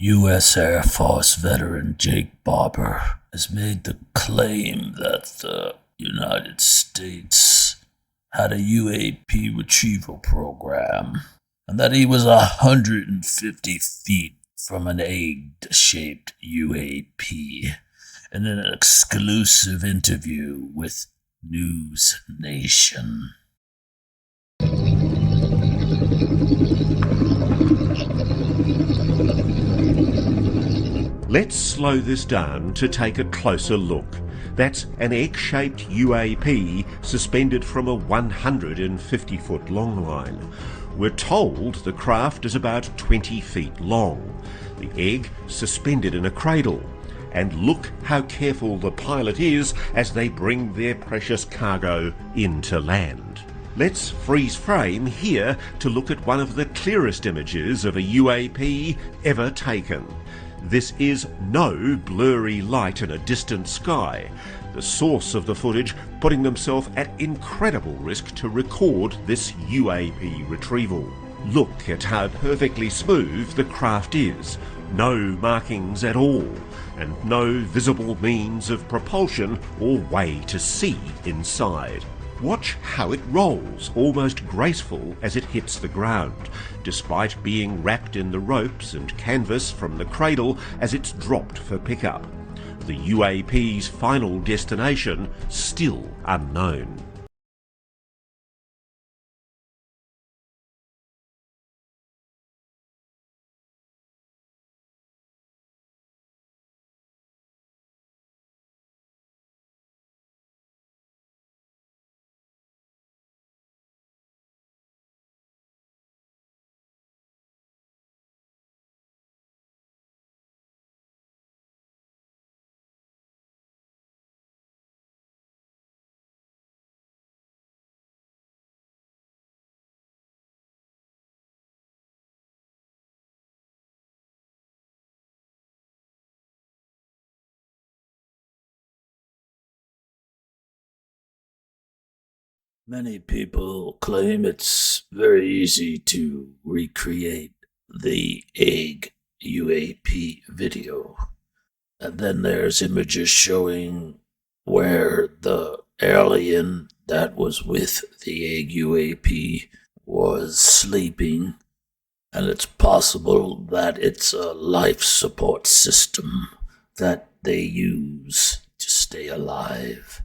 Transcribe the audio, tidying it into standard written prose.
U.S. Air Force veteran Jake Barber has made the claim that the United States had a UAP retrieval program and that he was 150 feet from an egg-shaped UAP in an exclusive interview with News Nation. Let's slow this down to take a closer look. That's an egg-shaped UAP suspended from a 150-foot long line. We're told the craft is about 20 feet long, the egg suspended in a cradle. And look how careful the pilot is as they bring their precious cargo into land. Let's freeze frame here to look at one of the clearest images of a UAP ever taken. This is no blurry light in a distant sky. The source of the footage putting themselves at incredible risk to record this UAP retrieval. Look at how perfectly smooth the craft is. No markings at all, and no visible means of propulsion or way to see inside. Watch how it rolls, almost graceful as it hits the ground, despite being wrapped in the ropes and canvas from the cradle as it's dropped for pickup. The UAP's final destination still unknown. Many people claim it's very easy to recreate the egg UAP video. And then there's images showing where the alien that was with the egg UAP was sleeping. And it's possible that it's a life support system that they use to stay alive.